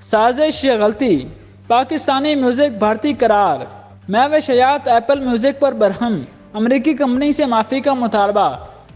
سازش یا غلطی، پاکستانی میوزک بھارتی قرار، مہوش حیات ایپل میوزک پر برہم، امریکی کمپنی سے معافی کا مطالبہ۔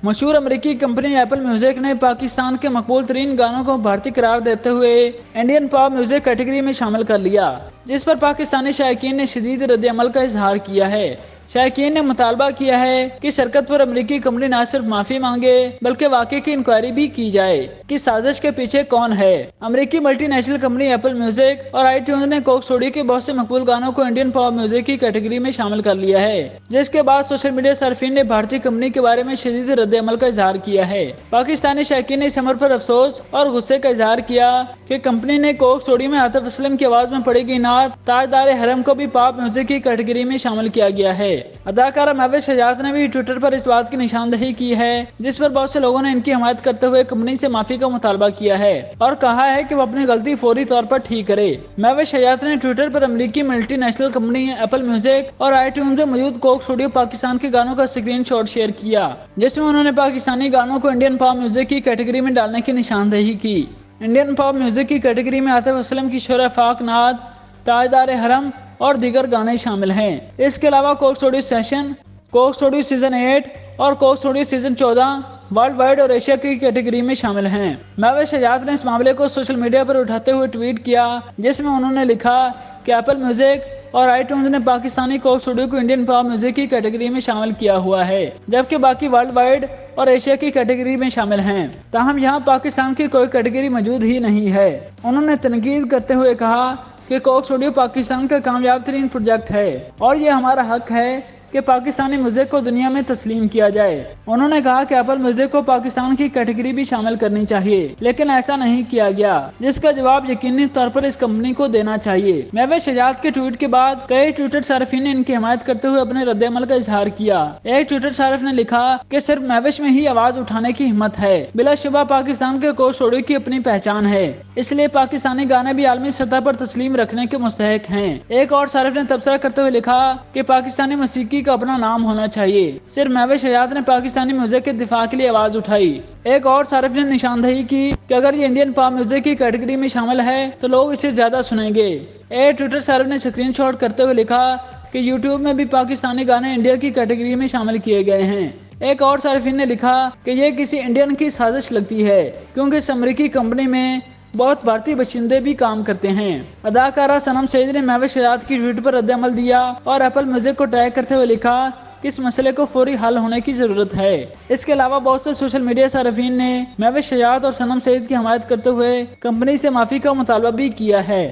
مشہور امریکی کمپنی ایپل میوزک نے پاکستان کے مقبول ترین گانوں کو بھارتی قرار دیتے ہوئے انڈین پاپ میوزک کیٹیگری میں شامل کر لیا، جس پر پاکستانی شائقین نے شدید رد عمل کا اظہار کیا ہے۔ شائقین نے مطالبہ کیا ہے کہ شرکت پر امریکی کمپنی نہ صرف معافی مانگے بلکہ واقعے کی انکوائری بھی کی جائے کہ سازش کے پیچھے کون ہے۔ امریکی multi national company apple music اور آئی ٹیونز نے کوک اسٹوڈیو کے بہت سے مقبول گانوں کو انڈین پاپ میوزک کی کیٹیگری میں شامل کر لیا ہے، جس کے بعد سوشل میڈیا صارفین نے بھارتی کمپنی کے بارے میں شدید رد عمل کا اظہار کیا ہے۔ پاکستانی شائقین نے اس امر پر افسوس اور غصے کا اظہار کیا کہ کمپنی نے کوک اسٹوڈیو میں عاطف اسلم کی آواز میں پڑھی گئی نعت تاجدار حرم کو بھی پاپ میوزک کی کیٹیگری میں شامل کیا گیا ہے۔ اداکارہ مہوش حیات نے بھی ٹویٹر پر اس بات کی نشاندہی کی ہے، جس پر بہت سے لوگوں نے ان کی حمایت کرتے ہوئے کمپنی سے معافی کا مطالبہ کیا ہے اور کہا ہے کہ وہ اپنی غلطی فوری طور پر ٹھیک کرے۔ مہوش حیات نے ٹویٹر پر امریکی multi national company apple music اور آئی ٹیونز میں موجود کوک اسٹوڈیو پاکستان کے گانوں کا اسکرین شاٹ شیئر کیا، جس میں انہوں نے پاکستانی گانوں کو انڈین پاپ میوزک کی کیٹیگری میں ڈالنے کی نشاندہی کی۔ انڈین پاپ میوزک کی کیٹیگری میں عاطف اسلم کی شور افاق نعت تاجدار حرم اور دیگر گانے شامل ہیں۔ اس کے علاوہ Coke Studio session, Coke Studio season 8 اور Coke Studio season 14 world wide اور ایشیا کی کیٹیگری میں شامل ہیں۔ مہوش حیات نے اس معاملے کو سوشل میڈیا پر اٹھاتے ہوئے ٹویٹ کیا، جس میں انہوں نے لکھا کہ ایپل میوزک اور آئی ٹیونز نے پاکستانی کوک اسٹوڈیو کو انڈین پاپ میوزک کی کیٹیگری میں شامل کیا ہوا ہے، جبکہ باقی ورلڈ وائڈ اور ایشیا کی کیٹیگری میں شامل ہیں۔ تاہم یہاں پاکستان کی کوئی کیٹیگری موجود ہی نہیں ہے۔ انہوں نے تنقید کرتے ہوئے کہا کہ کوک اسٹوڈیو پاکستان کا کامیاب ترین پروجیکٹ ہے اور یہ ہمارا حق ہے کہ پاکستانی میوزک کو دنیا میں تسلیم کیا جائے۔ انہوں نے کہا کہ ایپل میوزک کو پاکستان کی کیٹیگری بھی شامل کرنی چاہیے، لیکن ایسا نہیں کیا گیا، جس کا جواب یقینی طور پر اس کمپنی کو دینا چاہیے۔ مہوش حیات کے ٹویٹ کے بعد کئی ٹویٹر صارفین نے ان کی حمایت کرتے ہوئے اپنے رد عمل کا اظہار کیا۔ ایک ٹویٹر صارف نے لکھا کہ صرف مہوش میں ہی آواز اٹھانے کی ہمت ہے، بلا شبہ پاکستان کے کوک اسٹوڈیو کی اپنی پہچان ہے، اس لیے پاکستانی گانے بھی عالمی سطح پر تسلیم رکھنے کے مستحق ہیں۔ ایک اور صارف نے تبصرہ کرتے ہوئے لکھا کہ پاکستانی موسیقی کا اپنا نام ہونا چاہیے، صرف مہوش حیات نے پاکستانی میوزک کے دفاع کے لیے آواز اٹھائی۔ ایک اور صارف نے نشاندہی کی کہ اگر یہ انڈین پاپ میوزک کی کیٹیگری میں شامل ہے تو لوگ اسے زیادہ سنیں گے۔ ایک ٹویٹر صارف نے اسکرین شاٹ کرتے ہوئے لکھا کہ یوٹیوب میں بھی پاکستانی گانے انڈیا کی کیٹیگری میں شامل کیے گئے ہیں۔ ایک اور صارفین نے لکھا کہ یہ کسی انڈین کی سازش لگتی ہے، کیونکہ اس امریکی کمپنی میں بہت بھارتی باشندے بھی کام کرتے ہیں۔ اداکارہ صنم سعید نے مہوش حیات کی ٹویٹ پر رد عمل دیا اور ایپل میوزک کو ٹیگ کرتے ہوئے لکھا کہ اس مسئلے کو فوری حل ہونے کی ضرورت ہے۔ اس کے علاوہ بہت سے سوشل میڈیا صارفین نے مہوش حیات اور صنم سعید کی حمایت کرتے ہوئے کمپنی سے معافی کا مطالبہ بھی کیا ہے۔